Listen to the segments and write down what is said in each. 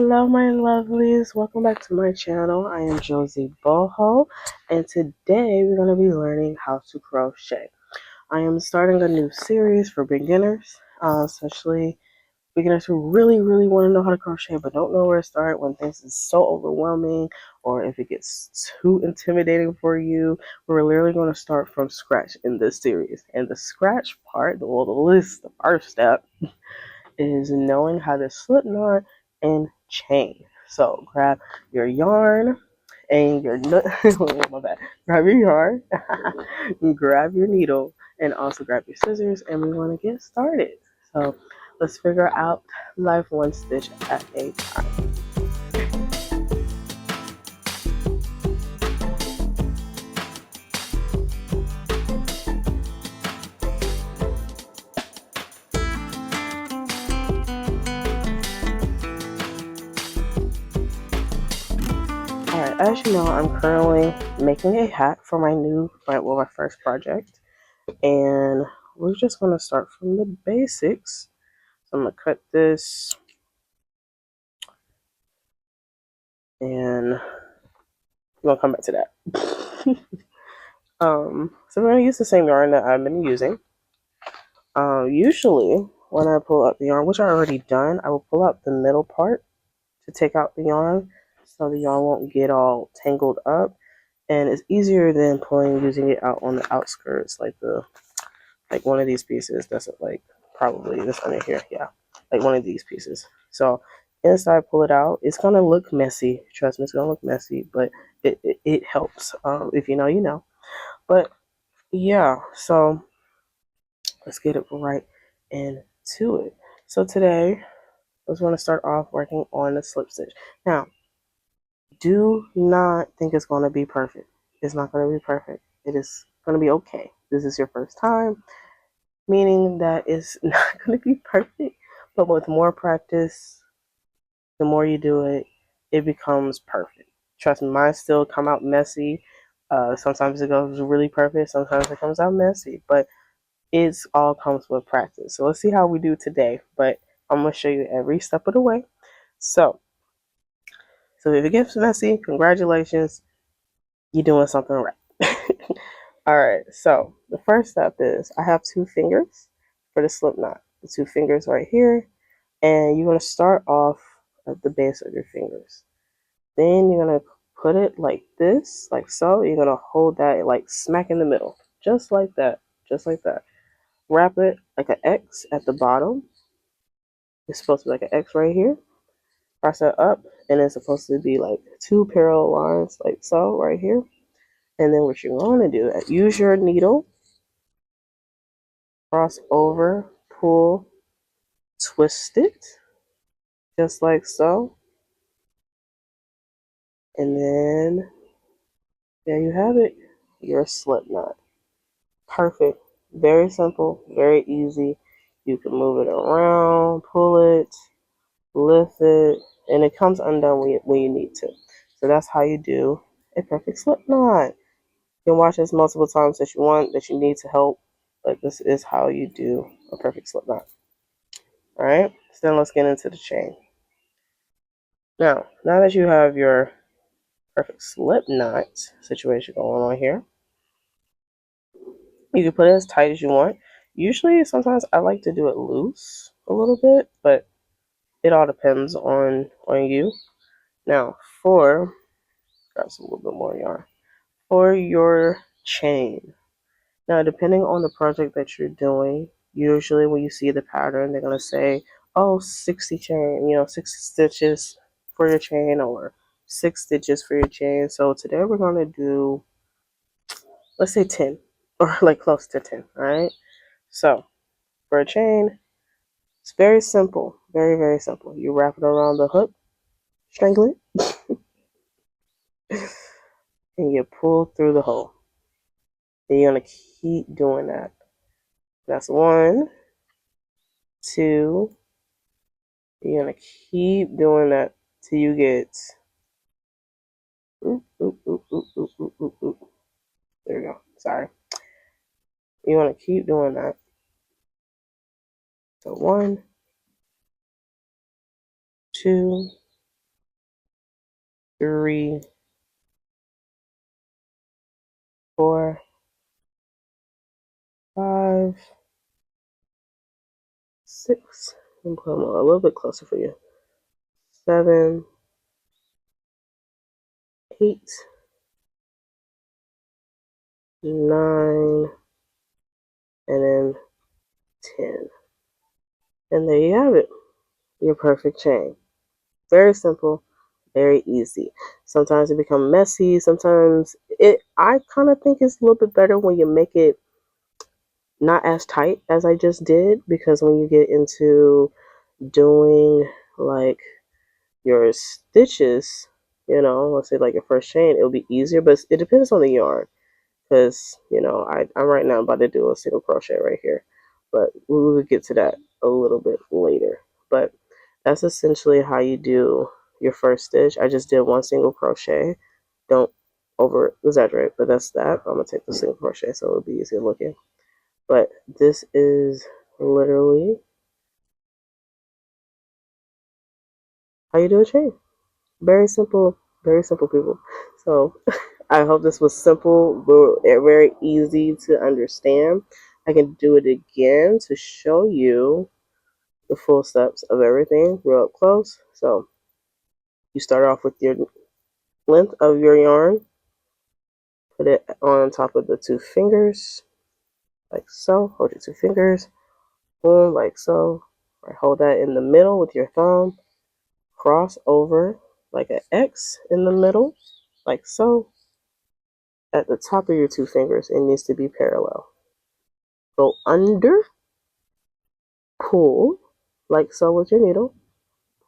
Hello my lovelies, welcome back to my channel. I am Josie Boho, and today we're going to be learning how to crochet. I am starting a new series for beginners, especially beginners who really want to know how to crochet but don't know where to start when things is so overwhelming, or if it gets too intimidating for you. We're literally going to start from scratch in this series, and the scratch part, the first step is knowing how to slip knot and chain. So grab your yarn and your my bad. Grab your yarn, grab your needle, and also grab your scissors, and we want to get started. So let's figure out life one stitch at a time. Alright, as you know, I'm currently making a hat for my first project, and we're just going to start from the basics. So I'm going to cut this, and we're going to come back to that. So we're going to use the same yarn that I've been using. Usually, when I pull out the yarn, which I already done, I will pull out the middle part to take out the yarn, so the yarn won't get all tangled up. And it's easier than using it out on the outskirts, like one of these pieces. That's like probably this under here, yeah, like one of these pieces. So inside, pull it out. It's gonna look messy. Trust me, it's gonna look messy, but it helps. If you know, you know. But yeah, so let's get it right into it. So today, I just want to start off working on the slip stitch. Now, do not think it's going to be perfect. It's not going to be perfect. It is going to be okay. This is your first time, meaning that it's not going to be perfect. But with more practice, the more you do it, it becomes perfect. Trust me, mine still come out messy. Sometimes it goes really perfect. Sometimes it comes out messy. But it's all comes with practice. So let's see how we do today. But I'm going to show you every step of the way. So if it gets messy, congratulations, you're doing something right. All right, so the first step is I have 2 fingers for the slip knot. The 2 fingers right here, and you're going to start off at the base of your fingers. Then you're going to put it like this, like so. You're going to hold that like smack in the middle, just like that, just like that. Wrap it like an X at the bottom. It's supposed to be like an X right here. Press it up, and it's supposed to be like 2 parallel lines like so right here. And then what you're going to do, use your needle, cross over, pull, twist it, just like so. And then there you have it, your slip knot. Perfect. Very simple, very easy. You can move it around, pull it, lift it, and it comes undone when you need to. So that's how you do a perfect slip knot. You can watch this multiple times that you need to help, but this is how you do a perfect slip knot. All right, so then let's get into the chain. Now that you have your perfect slip knot situation going on here, you can put it as tight as you want. Usually, sometimes I like to do it loose a little bit, but it all depends on you. Now, grab some little bit more yarn for your chain. Now, depending on the project that you're doing, usually when you see the pattern, they're going to say, oh, 60 chain, 60 stitches for your chain, or 6 stitches for your chain. So today we're going to do, let's say 10, or like close to 10, all right? So for a chain, it's very simple, very simple. You wrap it around the hook, strangle it, and you pull through the hole. And you're going to keep doing that. That's 1, 2. You're going to keep doing that till you get, oop, oop, oop, oop, oop, oop, oop, oop. There we go. Sorry. You want to keep doing that. So 1, 2, 3, 4, 5, 6. I'm put them a little bit closer for you. 7, 8, 9, and then 10. And there you have it. Your perfect chain. Very simple, very easy. Sometimes it becomes messy. Sometimes I kind of think it's a little bit better when you make it not as tight as I just did, because when you get into doing like your stitches, let's say like your first chain, it'll be easier, but it depends on the yarn. Because I'm right now about to do a single crochet right here, but we will get to that a little bit later. But that's essentially how you do your first stitch. I just did one single crochet. Don't over exaggerate, but that's that. I'm gonna take the single crochet so it'll be easier looking. But this is literally how you do a chain. Very simple, people. So I hope this was simple, but very easy to understand. I can do it again to show you the full steps of everything real up close. So you start off with your length of your yarn, put it on top of the 2 fingers, like so. Hold your 2 fingers, boom, like so. Right, hold that in the middle with your thumb, cross over like an X in the middle, like so. At the top of your 2 fingers, it needs to be parallel. Go under, pull, like so with your needle,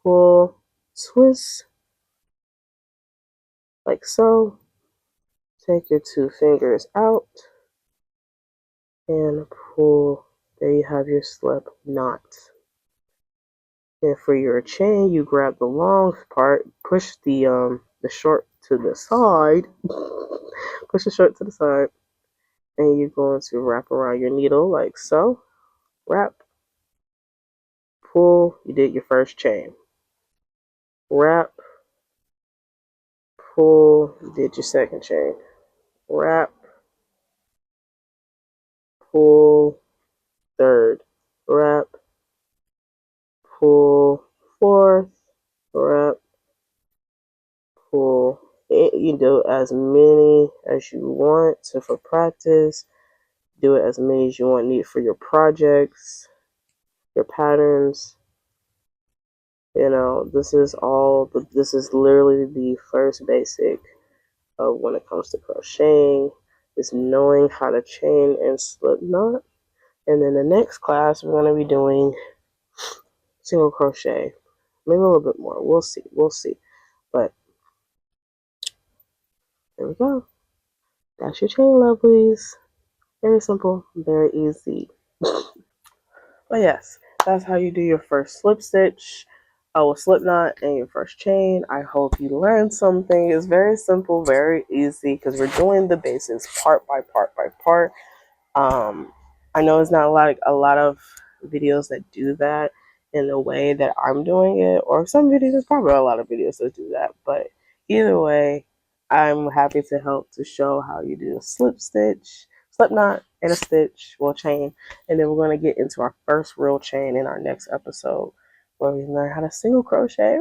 pull, twist, like so. Take your 2 fingers out and pull. There you have your slip knot. And for your chain, you grab the long part, push the short to the side, push the short to the side, and you're going to wrap around your needle like so. Wrap, pull, you did your first chain. Wrap, pull, you did your second chain. Wrap, pull, third. Wrap, pull, fourth. Wrap, pull. You can do as many as you want. So for practice, do it as many as you want need for your projects, your patterns. This is literally the first basic of when it comes to crocheting, is knowing how to chain and slip knot. And then the next class, we're going to be doing single crochet, maybe a little bit more. We'll see. But there we go. That's your chain, lovelies. Very simple, very easy. But yes, that's how you do your first slip stitch, slip knot, and your first chain. I hope you learned something. It's very simple, very easy, because we're doing the basics part by part by part. I know it's not a lot of videos that do that in the way that I'm doing it, or some videos, there's probably a lot of videos that do that, but either way, I'm happy to help to show how you do a slip stitch, slip knot, and a stitch, well, chain, and then we're going to get into our first real chain in our next episode, where we learn how to single crochet,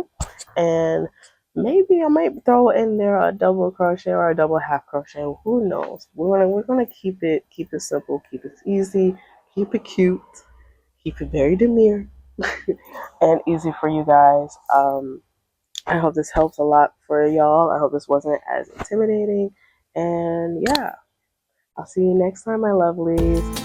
and maybe I might throw in there a double crochet or a double half crochet. Who knows? We're gonna keep it simple, keep it easy, keep it cute, keep it very demure, and easy for you guys. I hope this helps a lot for y'all. I hope this wasn't as intimidating. And yeah, I'll see you next time, my lovelies.